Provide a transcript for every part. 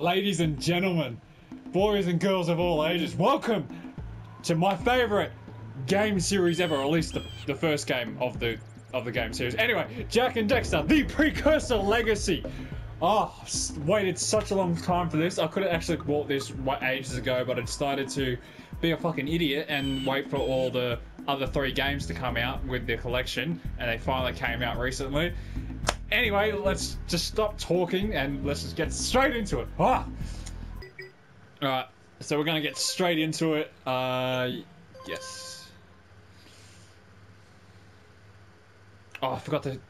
Ladies and gentlemen, boys and girls of all ages, welcome to my favorite game series ever, or at least the first game of the game series. Anyway, Jak and Daxter, the Precursor Legacy. Oh, I've waited such a long time for this. I could have actually bought this ages ago, but I decided to be a fucking idiot and wait for all the other 3 games to come out with the collection, and they finally came out recently. Anyway, let's just stop talking and let's just get straight into it. Ah! Alright, so we're gonna get straight into it. Yes. Oh, I forgot to...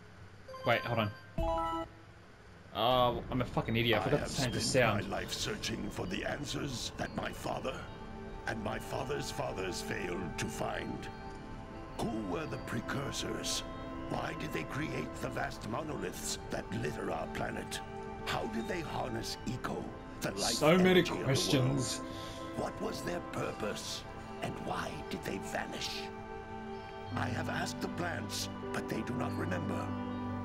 Wait, hold on. I'm a fucking idiot. I forgot to change the sound. I have spent my life searching for the answers that my father and my father's fathers failed to find. Who were the Precursors? Why did they create the vast monoliths that litter our planet? How did they harness eco, the life so many energy questions. of the world? What was their purpose, and why did they vanish? I have asked the plants, but they do not remember.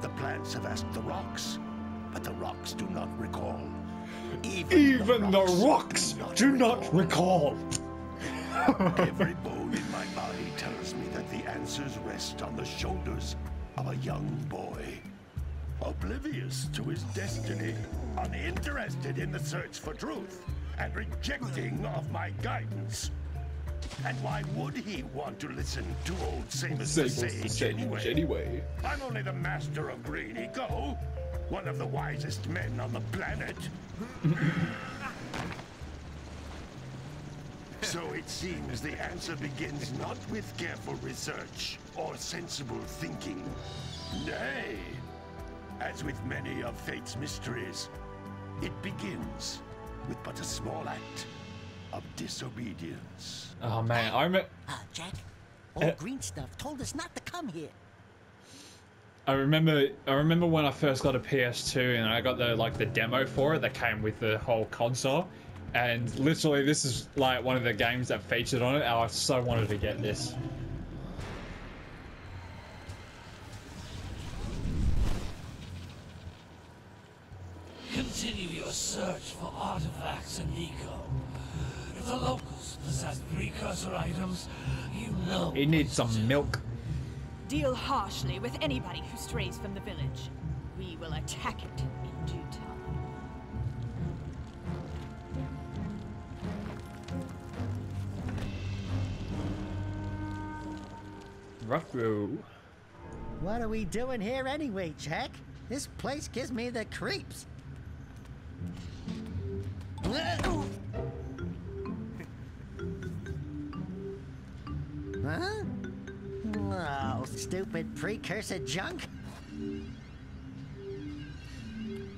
The plants have asked the rocks, but the rocks do not recall. Even the rocks do not recall. Every bone in my body tells me that the answers rest on the shoulders of a young boy. Oblivious to his destiny, uninterested in the search for truth, and rejecting of my guidance. And why would he want to listen to old Samus the Sage anyway? I'm only the master of green eco, one of the wisest men on the planet. So it seems the answer begins not with careful research or sensible thinking. Nay, as with many of fate's mysteries, it begins with but a small act of disobedience. Oh man, Jak, all green stuff told us not to come here. I remember when I first got a PS2 and I got the demo for it that came with the whole console, and literally this is like one of the games that featured on it. And I so wanted to get this. Continue your search for artifacts and eco. If the locals possess precursor items, you know. He needs some milk. Deal harshly with anybody who strays from the village. We will attack it in due time. Rough road. What are we doing here anyway, Jak? This place gives me the creeps. Huh? Oh, stupid precursor junk.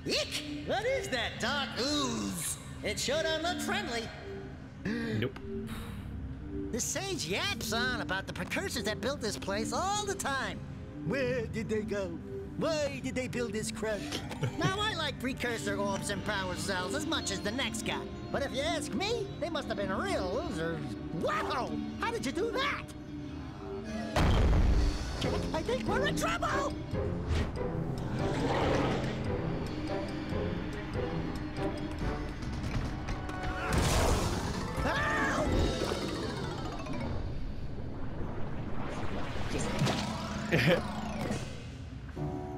Eek! What is that dark ooze? It sure don't look friendly. Nope. The sage yaps on about the precursors that built this place all the time. Where did they go? Why did they build this crap? Now, I like precursor orbs and power cells as much as the next guy. But if you ask me, they must have been real losers. Wow! How did you do that? Jak, I think we're in trouble!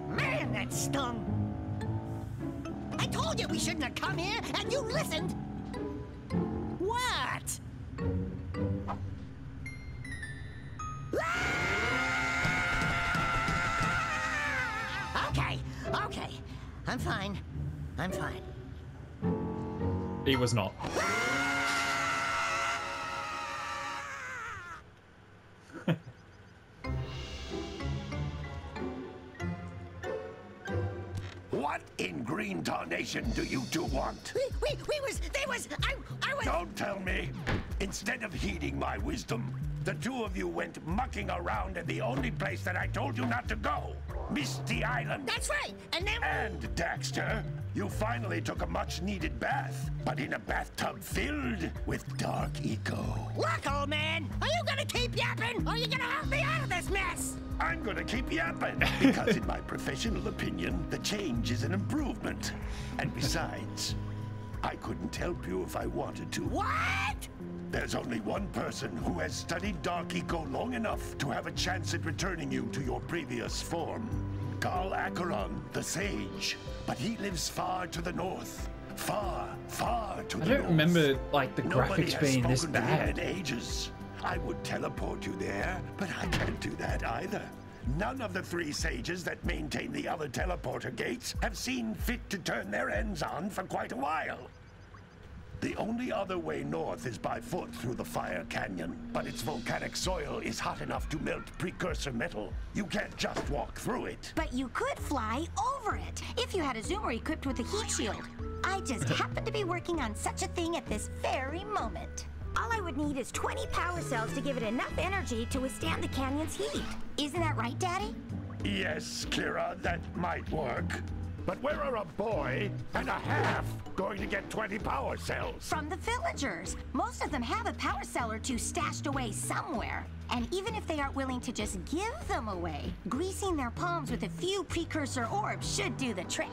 Man, that stung! I told you we shouldn't have come here, and you listened! What? Okay. I'm fine. He was not. What in green tarnation do you two want? I was... Don't tell me! Instead of heeding my wisdom, the two of you went mucking around in the only place that I told you not to go, Misty Island. That's right, and then... And, Daxter, you finally took a much-needed bath, but in a bathtub filled with dark eco. Look, old man, are you gonna keep yapping, or are you gonna help me out of this mess? I'm gonna keep yapping, because in my professional opinion, the change is an improvement. And besides, I couldn't help you if I wanted to. What? There's only one person who has studied Dark Eco long enough to have a chance at returning you to your previous form. Carl Acheron, the Sage. But he lives far to the north. Far, far to the north. I don't remember, like, the Nobody graphics has being this spoken to him bad. in ages. I would teleport you there, but I can't do that either. None of the 3 sages that maintain the other teleporter gates have seen fit to turn their ends on for quite a while. The only other way north is by foot through the Fire Canyon, but its volcanic soil is hot enough to melt precursor metal. You can't just walk through it. But you could fly over it if you had a zoomer equipped with a heat shield. I just happen to be working on such a thing at this very moment. All I would need is 20 power cells to give it enough energy to withstand the canyon's heat. Isn't that right, Daddy? Yes, Kira, that might work. But where are a boy and a half going to get 20 power cells? From the villagers. Most of them have a power cell or two stashed away somewhere. And even if they aren't willing to just give them away, greasing their palms with a few precursor orbs should do the trick.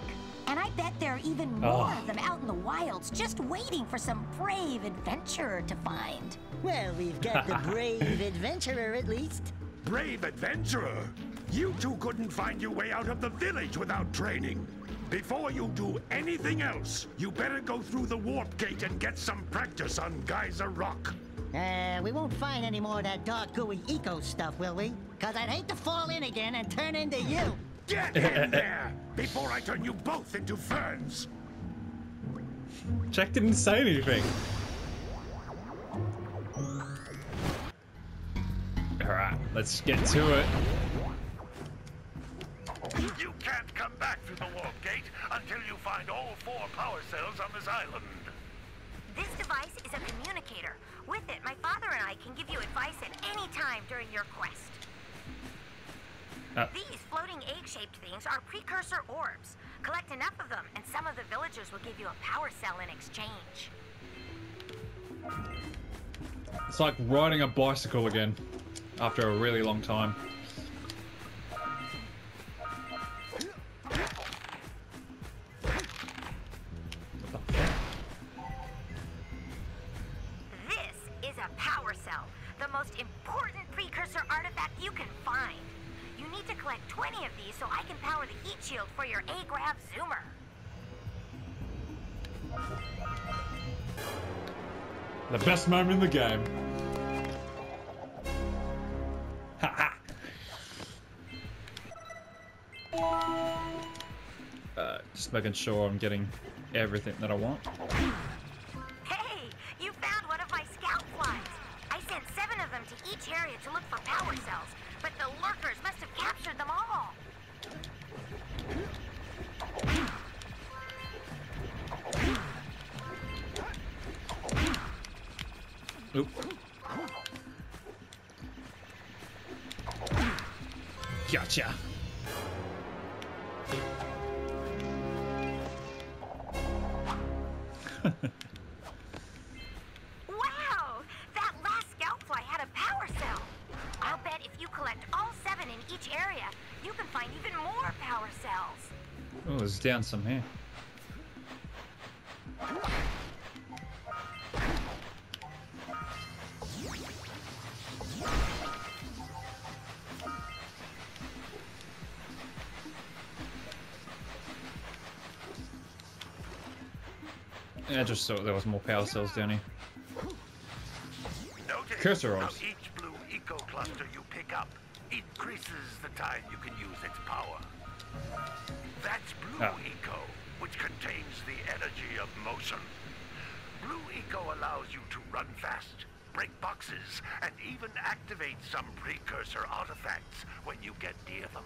And I bet there are even more of them out in the wilds just waiting for some brave adventurer to find. Well, we've got the brave adventurer at least. Brave adventurer! You two couldn't find your way out of the village without training. Before you do anything else, you better go through the warp gate and get some practice on Geyser Rock. We won't find any more of that dark gooey eco stuff, will we? Cause I'd hate to fall in again and turn into you. Get in there before I turn you both into ferns. Jak didn't say anything. Alright, let's get to it. You can't come back through the warp gate until you find all 4 power cells on this island. This device is a communicator. With it, my father and I can give you advice at any time during your quest. These floating egg-shaped things are precursor orbs. Collect enough of them, and some of the villagers will give you a power cell in exchange. It's like riding a bicycle again after a really long time. This is a power cell, the most important precursor artifact you can find. You need to collect 20 of these so I can power the heat shield for your A-Grav zoomer. The best moment in the game. Ha ha! Just making sure I'm getting everything that I want. Hey, you found one of my scout flies. I sent 7 of them to each area to look for power cells, but the lurkers must have captured them all. Oop. Gotcha. Wow! That last scout fly had a power cell. I'll bet if you collect all 7 in each area, you can find even more power cells. Oh, there's down some here. Yeah, I just thought there was more power cells down here. Notice Precursor how orbs. each blue eco cluster you pick up increases the time you can use its power. That's blue eco, which contains the energy of motion. Blue eco allows you to run fast, break boxes, and even activate some precursor artifacts when you get near them.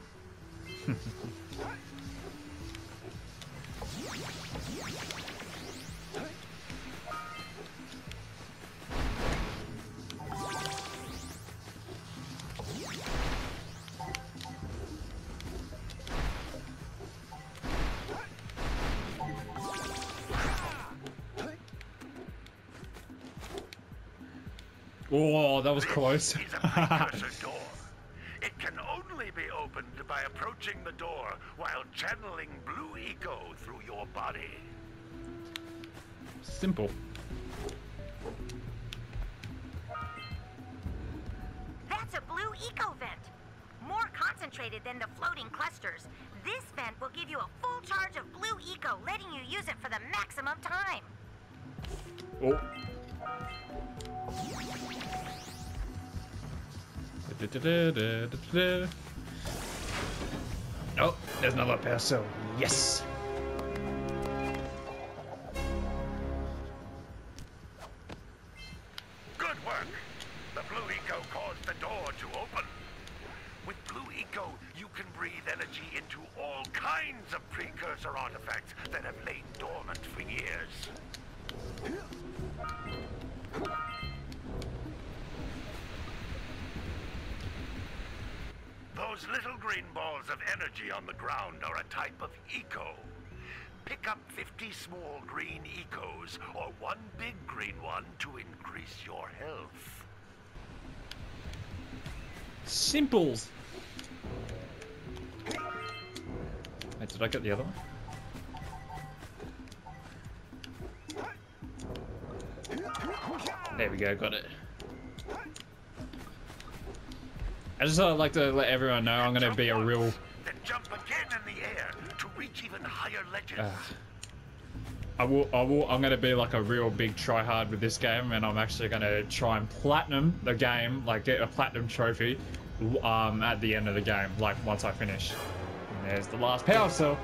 Oh, that was close. This is a precursor door. It can only be opened by approaching the door while channeling blue eco through your body. Simple. That's a blue eco vent. More concentrated than the floating clusters. This vent will give you a full charge of blue eco, letting you use it for the maximum time. Oh. Oh, there's another power cell. Yes. Good work. The blue eco caused the door to open. With blue eco, you can breathe energy into all kinds of precursor artifacts that have lain dormant for years. Those little green balls of energy on the ground are a type of eco. Pick up 50 small green ecos or one big green one to increase your health. Simples. Wait, did I get the other one? There we go, got it. I just like to let everyone know I'm gonna be a real. Then jump again in the air to reach even higher ledges. I'm gonna be like a real big tryhard with this game, and I'm actually gonna try and platinum the game, like get a platinum trophy, at the end of the game, like once I finish. And there's the last power cell.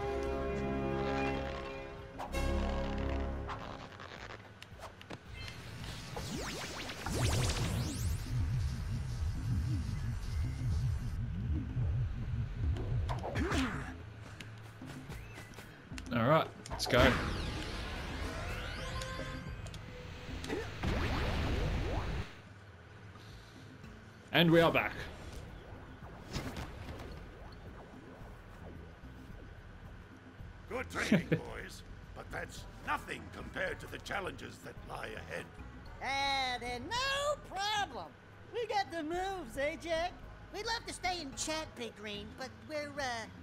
All right, let's go. And we are back. Good training, boys, but that's nothing compared to the challenges that lie ahead. Then no problem. We got the moves, eh, Jack? We'd love to stay and chat, Big Green, but we're,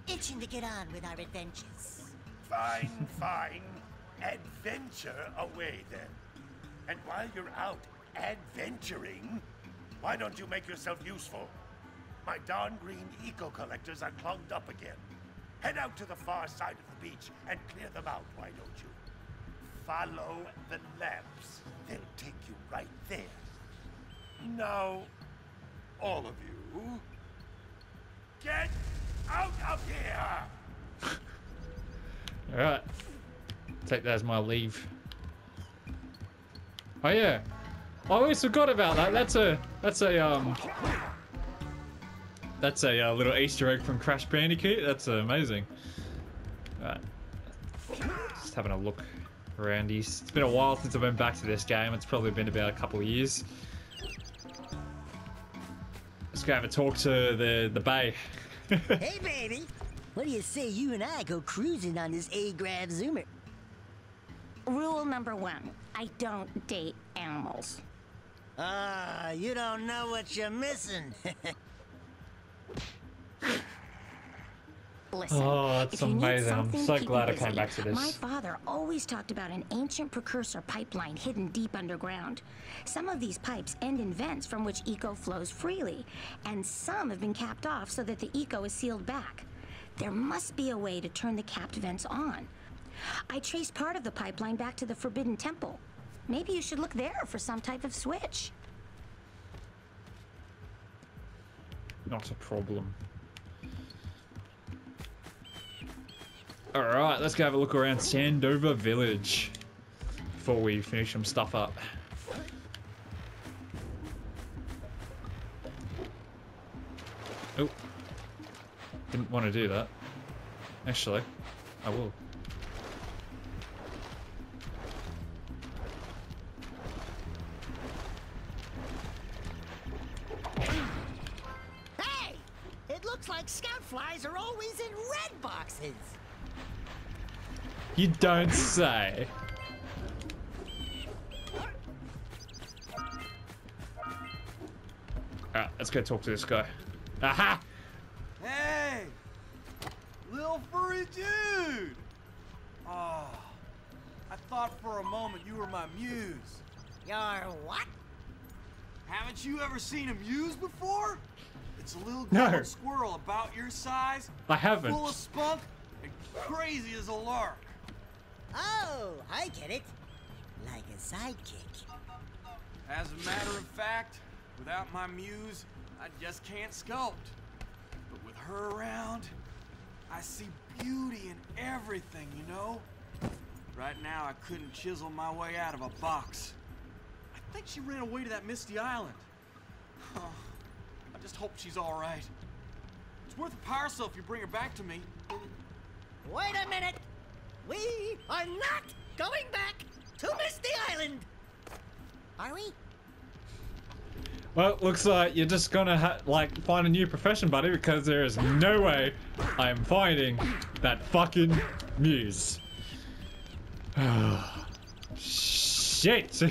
itching to get on with our adventures. Fine, fine. Adventure away, then. And while you're out adventuring, why don't you make yourself useful? My darn green eco-collectors are clogged up again. Head out to the far side of the beach and clear them out, why don't you? Follow the lamps. They'll take you right there. Now, all of you, get out of here! All right, take that as my leave. Oh yeah, I always forgot about that. That's a little Easter egg from Crash Bandicoot. That's amazing. All right, just having a look around. It's been a while since I've been back to this game. It's probably been about a couple of years. Let's go have a talk to the bay. Hey, baby. What do you say you and I go cruising on this A-Grav Zoomer? Rule number 1, I don't date animals. Ah, you don't know what you're missing. Listen, Oh, that's if you need amazing. I'm something so to keep glad you I came busy, back to this. My father always talked about an ancient precursor pipeline hidden deep underground. Some of these pipes end in vents from which eco flows freely, and some have been capped off so that the eco is sealed back. There must be a way to turn the capped vents on. I traced part of the pipeline back to the Forbidden Temple. Maybe you should look there for some type of switch. Not a problem. Alright, let's go have a look around Sandover Village before we finish some stuff up. Oh. Didn't want to do that. Actually, I will. Hey! It looks like scout flies are always in red boxes. You don't say. Alright, let's go talk to this guy. Aha! Hey! Little furry dude! Oh, I thought for a moment you were my muse. Your what? Haven't you ever seen a muse before? It's a little No. gold squirrel about your size, I haven't. full of spunk, and crazy as a lark. Oh, I get it. Like a sidekick. As a matter of fact, without my muse, I just can't sculpt. But with her around, I see beauty in everything, you know? Right now, I couldn't chisel my way out of a box. I think she ran away to that misty island. Oh, I just hope she's all right. It's worth a power cell if you bring her back to me. Wait a minute. We are not going back to Misty Island. Are we? Well, looks like you're just gonna like find a new profession, buddy, because there is no way I'm finding that fucking muse. Shit.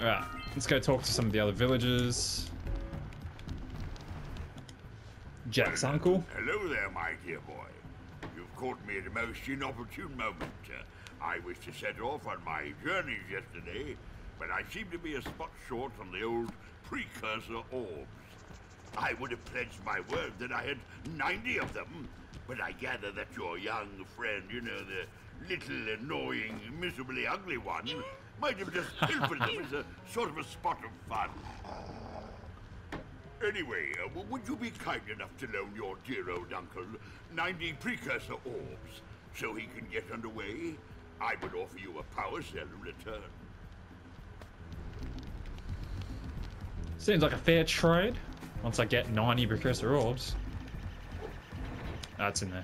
Alright, let's go talk to some of the other villagers. Jack's uncle. Hello there, my dear boy. You've caught me at a most inopportune moment. I was to set off on my journeys yesterday, but I seem to be a spot short on the old Precursor orbs. I would have pledged my word that I had 90 of them, but I gather that your young friend, you know, the little annoying, miserably ugly one, might have just pilfered them as a sort of a spot of fun. Anyway, would you be kind enough to loan your dear old uncle 90 Precursor orbs so he can get underway? I would offer you a power cell in return. Seems like a fair trade. Once I get 90 Precursor orbs. That's in there.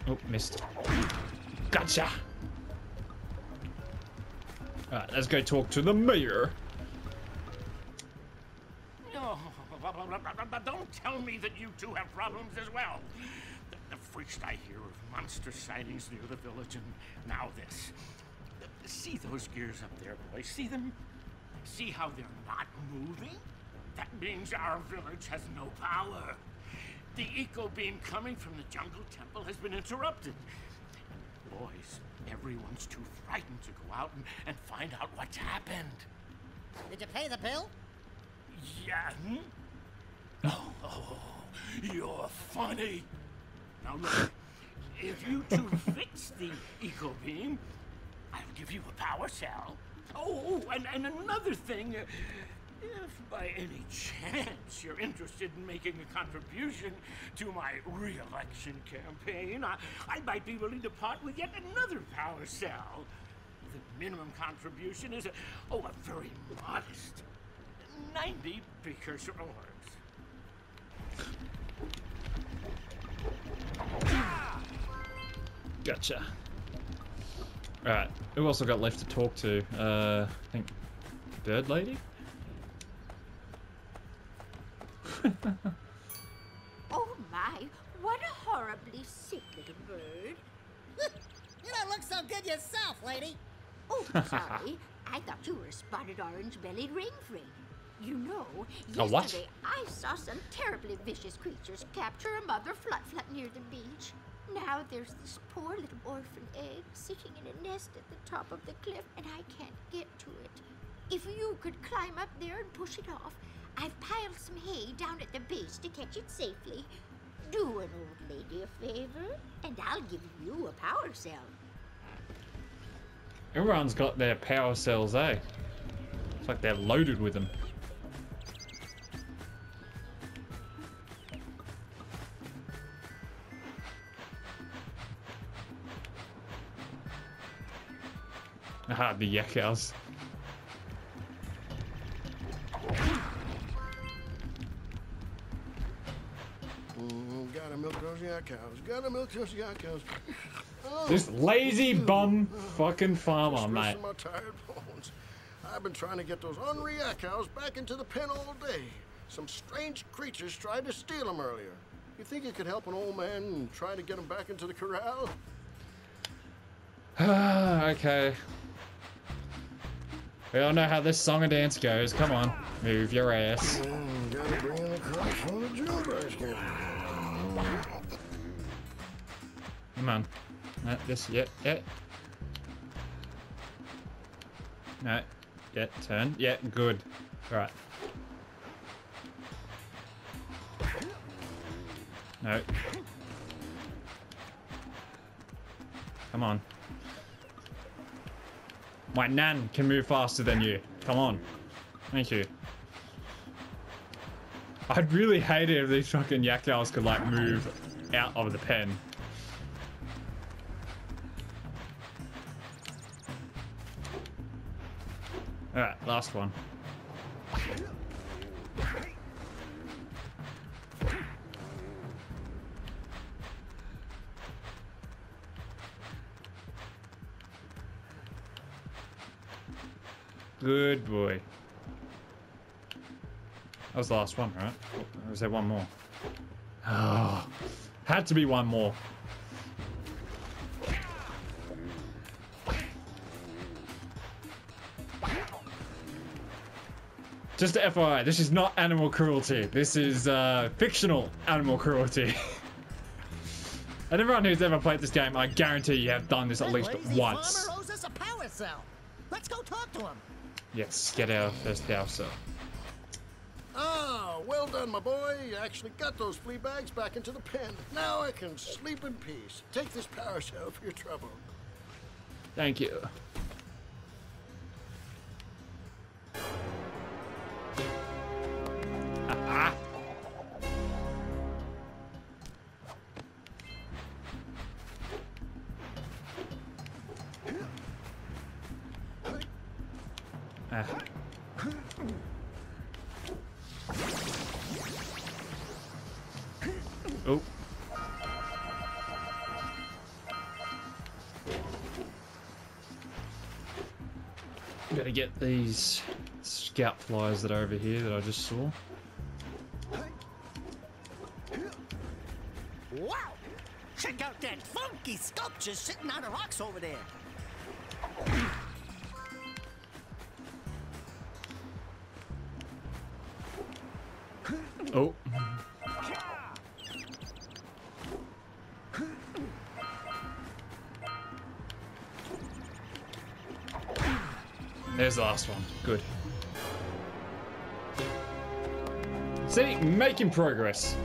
Oh, missed. Gotcha! Alright, let's go talk to the mayor. No, don't tell me that you two have problems as well. The first I hear of monster sightings near the village, and now this. See those gears up there, boys? See them? See how they're not moving? That means our village has no power. The eco beam coming from the jungle temple has been interrupted. Boys, everyone's too frightened to go out and find out what's happened. Did you pay the bill? Yeah. Oh, you're funny. Now look, if you two fix the eco beam, I'll give you a power cell. Oh, and another thing, if by any chance you're interested in making a contribution to my re-election campaign, I might be willing to part with yet another power cell. The minimum contribution is a very modest 90 Precursor orbs. Gotcha. Alright, who else I got left to talk to? I think Bird Lady? Oh my, what a horribly sick little bird. You don't look so good yourself, lady. Oh, sorry. I thought you were a spotted orange-bellied rainfrey. You know, A what? yesterday I saw some terribly vicious creatures capture a mother flut-flut near the beach. Now there's this poor little orphan egg sitting in a nest at the top of the cliff, and I can't get to it. If you could climb up there and push it off, I've piled some hay down at the base to catch it safely. Do an old lady a favor, and I'll give you a power cell. Everyone's got their power cells, eh? It's like they're loaded with them. Aha, the yak cows. Gotta milk those yak cows. Gotta milk those yak cows. Oh, This lazy bum fucking farmer, just mate. resting my tired bones. I've been trying to get those ornery yak cows back into the pen all day. Some strange creatures tried to steal them earlier. You think you could help an old man and try to get them back into the corral? Okay. We all know how this song and dance goes. Come on, move your ass. Gotta bring in the from the jailbreak game. Come on. No, this, yeah. No, yeah, turn. Yeah, good. Right. No. Come on. My nan can move faster than you. Come on. Thank you. I'd really hate it if these fucking yak owls could like move out of the pen. Alright, last one. Good boy. That was the last one, right? Or was there one more? Oh, had to be one more. Just to FYI, this is not animal cruelty. This is fictional animal cruelty. And everyone who's ever played this game, I guarantee you have done this at least once. Farmer owes us a power cell. Let's go talk to him. Yes, get our first power cell. Ah, well done, my boy. You actually got those flea bags back into the pen. Now I can sleep in peace. Take this power cell for your trouble. Thank you. Ah. Oh. Gotta get these scout flies that are over here that I just saw. Wow! Check out that funky sculpture sitting on the rocks over there. Oh. There's the last one. Good. See, making progress.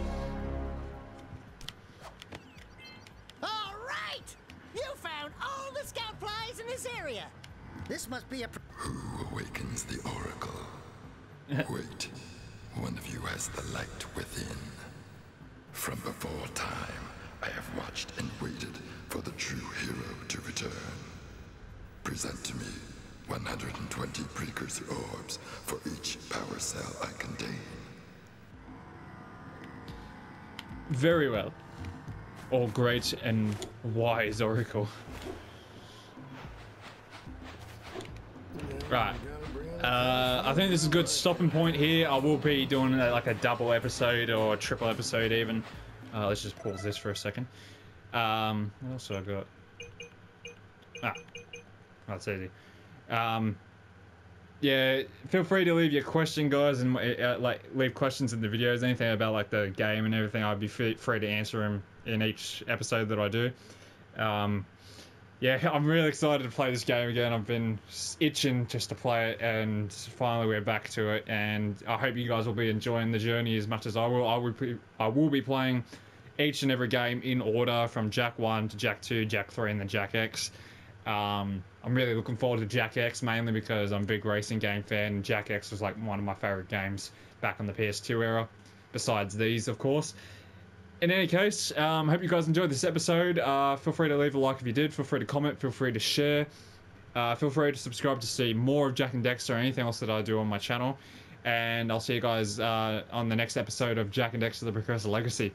All right! You found all the scout flies in this area. This must be a... Who awakens the oracle? Wait, one of you has the light within. From before time, I have watched and waited for the true hero to return. Present to me 120 precursor orbs for each power cell I contain. Very well. All great and wise oracle. Right. I think this is a good stopping point here. I will be doing like a double episode or a triple episode even. Let's just pause this for a second. What else have I got? That's easy. Yeah, feel free to leave your question, guys, and like leave questions in the videos, anything about like the game and everything. I'd be free to answer them in each episode that I do. Yeah, I'm really excited to play this game again. I've been itching just to play it, and finally we're back to it. And I hope you guys will be enjoying the journey as much as I will. I will be playing each and every game in order from Jak 1 to Jak 2, Jak 3, and then Jak X. I'm really looking forward to Jak X, mainly because I'm a big racing game fan. Jak X was like one of my favorite games back on the PS2 era, besides these, of course. In any case, hope you guys enjoyed this episode. Feel free to leave a like if you did. Feel free to comment. Feel free to share. Feel free to subscribe to see more of Jak and Daxter or anything else that I do on my channel. And I'll see you guys on the next episode of Jak and Daxter: The Precursor Legacy.